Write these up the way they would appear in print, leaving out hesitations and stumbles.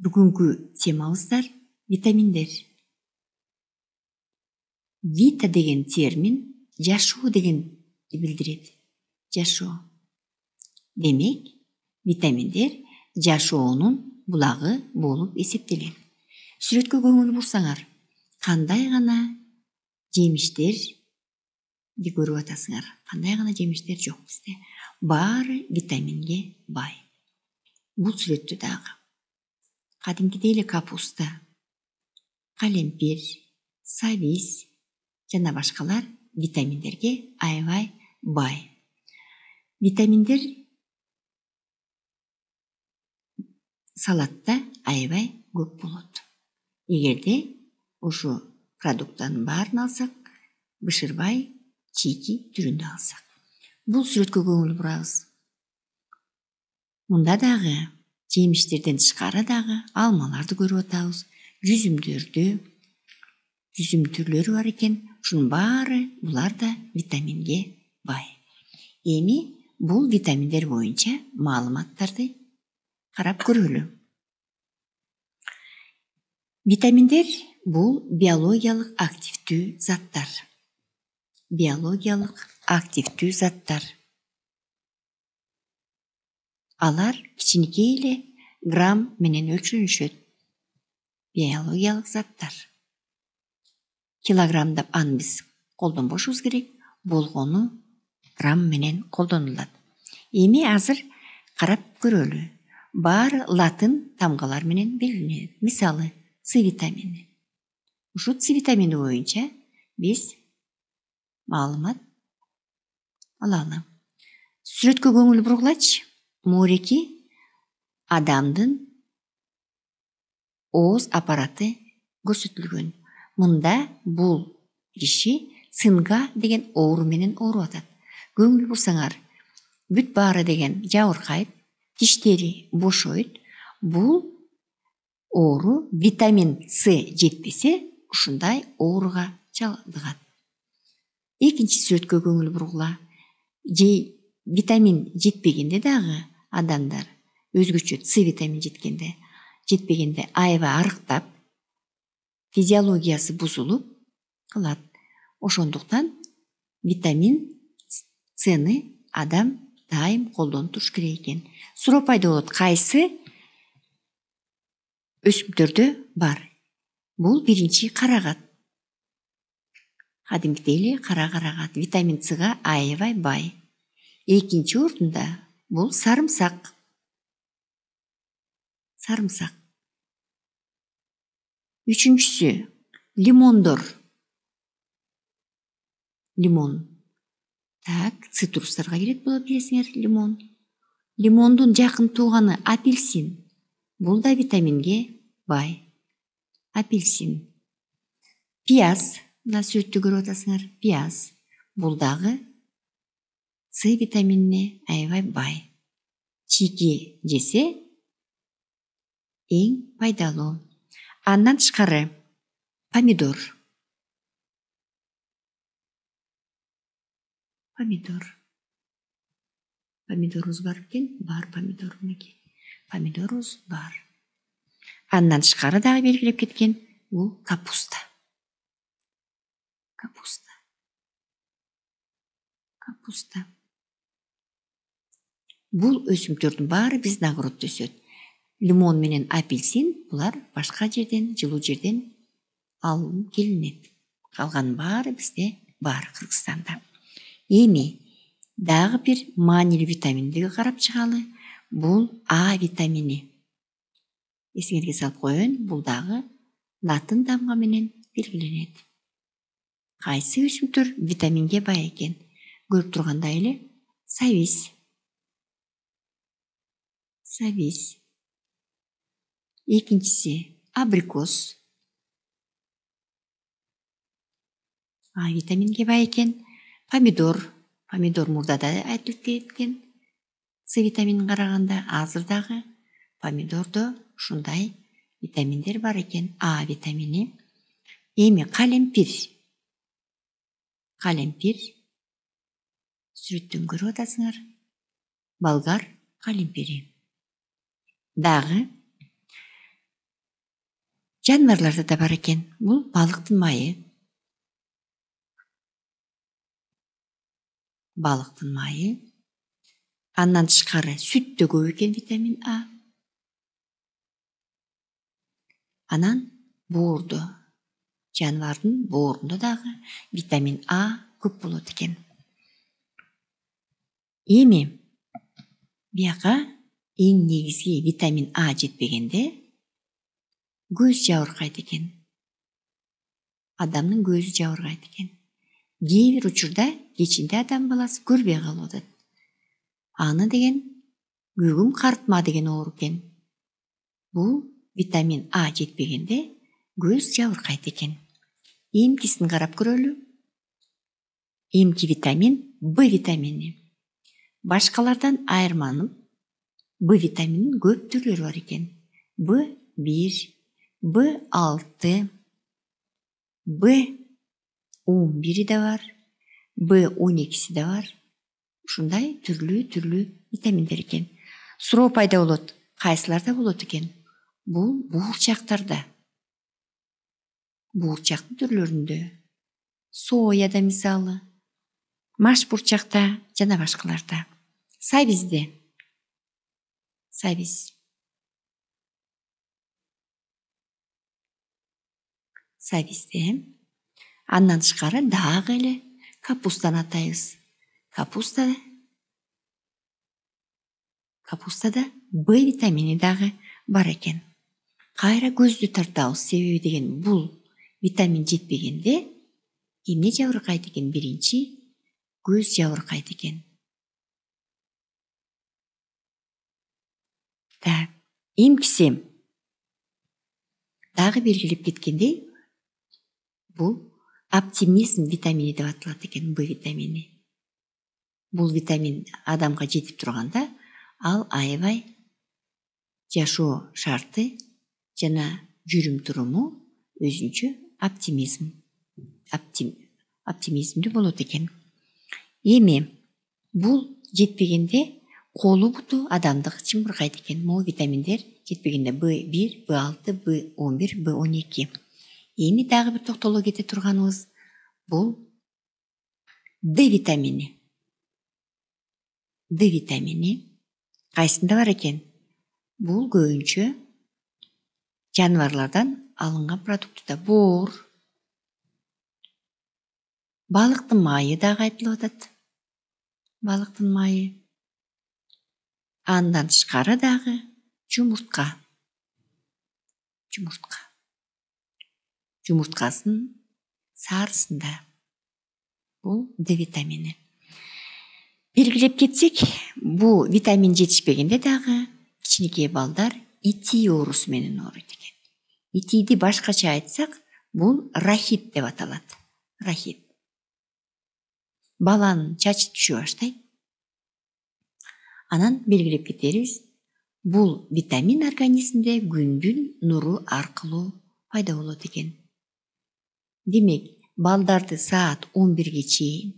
Бүгүнкү темабыздар витаминдер. Вита деген термин жашоо дегенди билдирет. Жашоо. Демек, витаминдер жашоонун булагы болуп эсептелет. Сүрөткө көңүл бурсаңар, кандай гана жемиштерди көрүп атасыңар. Кандай гана жемиштер жок бизде. Баары витаминге бай. Бул сүрөттө дагы кадимкидей эле капуста, калемпир, сабиз жана башкалар витаминдерге аябай бай. Витаминдер салатта аябай көп болот. Эгерде ушу продукттардын баарын алсак, бышырбай, чийки түрүндө алсак. Бул сүрөткө көңүл бурабыз. Мында дагы жемиштерден тышкары дагы алмаларды көрүп атабыз, жүзүм түрлөрү бар экен. Ушунун баары булар да витаминге бай. Эми бул витаминдер боюнча маалыматтарды карап көрөлү. Витаминдер бул биологиялык активдүү заттар. Биологиялык активдүү заттар. Алар кичинекей эле грамм менен өлчөнүшөт. Биологиялык заттар. Килограммдап аны биз колдонбошубуз керек, болгону грамм менен колдонулат. Эми азыр карап көрөлү. Баары латын тамгалар менен белгиленет. Мисалы, С витамини. Ушу С витамини боюнча биз маалымат алалы. Сүрөткө көңүл бургулачы. Мореки адамдын ооз аппараты көрсөтүлгөн. Мында бул киши сынга деген оору менен ооруп атат. Көңүл бурсаңар, бүт баары деген жабыркайт, тиштери бошойт. Бул оору витамин С жетпесе, ушундай ооруга чалдыгат. Экинчи сүрөткө көңүл бургула. Витамин жетпегенде дагы адамдар өзгөчө С витамин жетпегенде аябай арыктап, физиологиясы бузулуп калат. Ошондуктан витамин Сны адам дайым колдонуп туруш керек экен. Суроо пайда болот, кайсы өсүмдөрдө бар? Бул биринчи карагат. Кадимкидей эле кара карагат витамин Сга аябай бай. Экинчи ордунда бул сарымсак. Үчүнчүсү лимондор. Лимон. Цитрустарга кирет болот, билесиңер, лимон. Лимондун жакын тууганы апельсин. Бул да витаминге бай. Апельсин. Пияз. Мына сүрөттө көрүп атасыңар, пияз. Бул дагы С витаминине аябай бай. Чийки жесе эң пайдалуу. Андан тышкары помидор. Помидорубуз бар экен, бар помидор менеки. Помидорубуз бар. Андан тышкары дагы белгилеп кеткен бул капуста. Бул өсүмдөрдүн баары биздин огороддо өсөт. Лимон менен апельсин булар башка жерден, жылуу жерден алынып келинет. Калганын баары бизде бар, Кыргызстанда. Эми дагы бир маанилүү витаминди карап чыгалы. Бул А витамини. Эсиңерге салып коеюн, бул дагы латын тамга менен белгиленет. Кайсы өсүмдөр витаминге бай экен? Көрүп тургандай эле сабиз. Экинчиси абрикос. А витаминге бай экен. Помидор мурда да айтылып кеткен. С витаминин караганда азыр дагы помидордо ушундай витаминдер бар экен. А витамини. Эми калемпир. Сүрөттөн көрүп атасыңар. Болгар калемпири. Дагы Жанварларда да бар экен. Бул балыктын майы. Балыктын майы. Андан тышкары сүттө көп экен витамин А. Анан боордо, жанвардын боорунда дагы витамин А көп болот экен. Эми бияка эң негизги витамин А жетпегенде көз жабыркайт экен. Адамдын көзү жабыркайт экен. Кээ бир учурда кечинде адам баласы көрбөй калып атат. Аны деген көгүм картма деген оору экен. Бул витамин А жетпегенде көз жабыркайт экен. Эмкисин карап көрөлү. Эмки витамин Б витамини. Башкалардан айырманып, Б витаминин көп түрлөрү бар экен. B1, B6, B11 да бар, B12 да бар. Ушундай түрлүү витаминдер экен. Суроо пайда болот. Кайсыларда болот экен? Бул буурчактарда. Буурчактын түрлөрүндө. Сояда мисалы, маш бурчакта жана башкаларда. Сабизде. Сабизде. Андан тышкары дагы эле капустаны атайбыз. Капустада Б витамини дагы бар экен. Кайра көздү тартабыз, себеби деген бул витамин жетпегенде эмне жабыркайт экен? Биринчи көз жабыркайт экен. Эмкиси дагы белгилеп кеткендей, бул оптимизм витамини деп аталат экен, Б витамини. Бул витамин адамга жетип турганда, ал аябай жашоо шарты жана жүрүм туруму өзүнчө оптимизмдүү болот экен. Эми бул жетпегенде колу буту адамдык чымбыркайт экен. Могу витаминдер жетпегенде B1, B6, B11, B12. Эми дагы бир токтоло кете турганыбыз бул D витамини. D витамини кайсында бар экен? Бул көбүнчө жанварлардан алынган продуктта. Боор, балыктын майы дагы айтылып атат. Балыктын майы. Андан тышкары дагы жумуртка. Жумурткасын сарысында. Бул D витамини. Белгилеп кетсек, бул витамин жетишпегенде дагы кичинекей балдар ити оорусу менен ооруйт экен. Итиди башкача айтсак, бул рахит деп аталат. Рахит. Баланын чачы түшө баштайт. Анан белгилеп кетербиз, бул витамин организмде күндүн нуру аркылуу пайда болот экен. Демек, балдарды саат 11ге чейин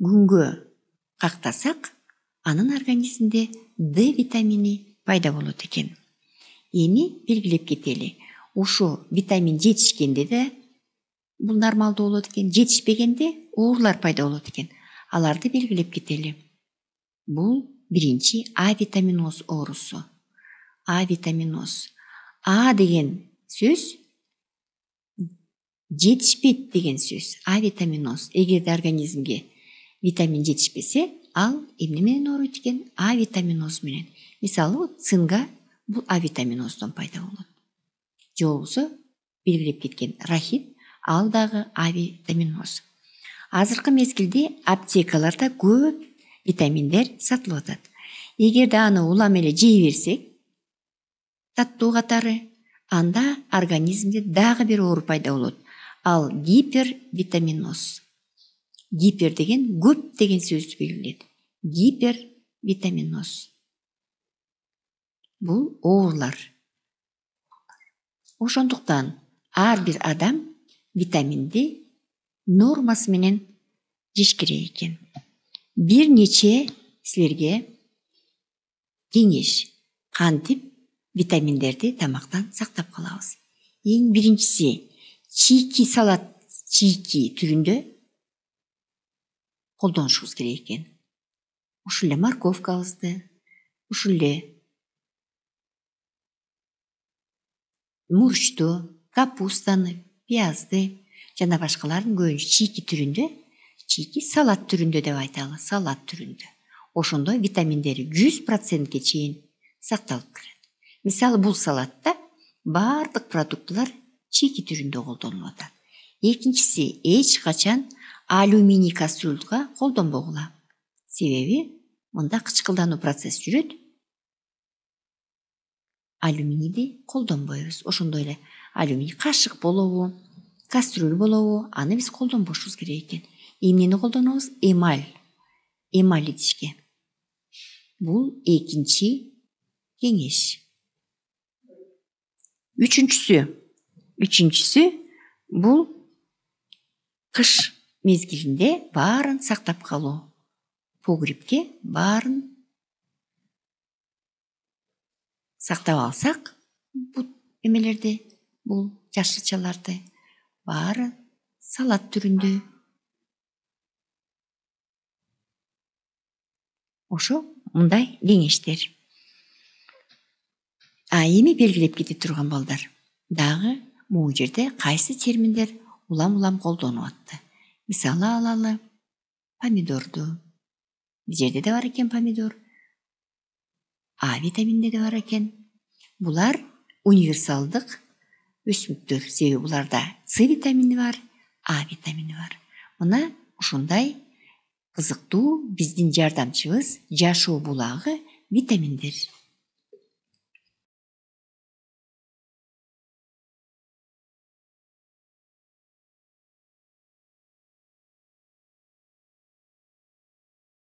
күнгө кактасак, анын организмде D витамини пайда болот экен. Эми белгилеп кетели. Ушу витамин жетишкенде да бул нормалдуу болот экен, жетишпегенде оорулар пайда болот экен. Аларды белгилеп кетели. Бул биринчи А витаминоз оорусу. А витаминоз. А деген сөз жетишпейт деген сөз. А витаминоз. Эгерде организмге витамин жетишпесе, ал эмне менен ооруйт экен? А витаминоз менен. Мисалы, цинга бул А витаминоздон пайда болот. Же болбосо белгилеп кеткен рахит, ал дагы А витаминоз. Азыркы мезгилде аптекаларда көп витаминдер сатылып атат. Эгерде аны улам эле жей берсек, таттуу катары, анда организмде дагы бир оору пайда болот. Ал гипервитаминоз. Гипер деген көп деген сөздү белгилейт. Гипервитаминоз. Бул оорулар. Ошондуктан ар бир адам витаминди нормасы менен жеш керек экен. Бир нече силерге кеңеш кантип витаминдерди тамактан сактап калабыз. Эң биринчиси чийки салат, чийки түрүндө колдонушубуз керек экен. Ушул эле морковкабызды, ушул эле мурчту, капустаны, пиязды жана башкалардын көбүнчө чийки түрүндө, чийки салат түрүндө деп айталы, салат түрүндө. Ошондо витаминдери 100%ке чейин сакталып келет. Мисалы бул салатта бардык продуктылар чийки түрүндө колдонулуп атат. Экинчиси эч качан алюминий кастрюльга колдонбогула. Себеби мында кычкылдануу процесси жүрөт. Алюминийди колдонбойбуз. Ошондой эле алюминий кашык болобу, кастрюль болобу, аны биз колдонбошубуз керек экен. Эмнени колдонобуз? Эмаль. Эмаль идишке. Бул экинчи кеңеш. Үчүнчүсү бул кыш мезгилинде баарын сактап калуу. Погребке баарын сактап алсак, бул эмелерди, бул жашылчаларды баары салат түрүндө. Ошо мындай кеңештер. Эми белгилеп кете турган балдар. Дагы могу жерде кайсы терминдер улам колдонуп атты. Мисалы алалы помидорду. Биз жерде да бар экен помидор. А витаминде да бар экен. Булар универсалдык өсүмдүктөр. Себеби буларда С витамини бар, А витамини бар. Мына ушундай кызыктуу биздин жардамчыбыз жашоо булагы витаминдер.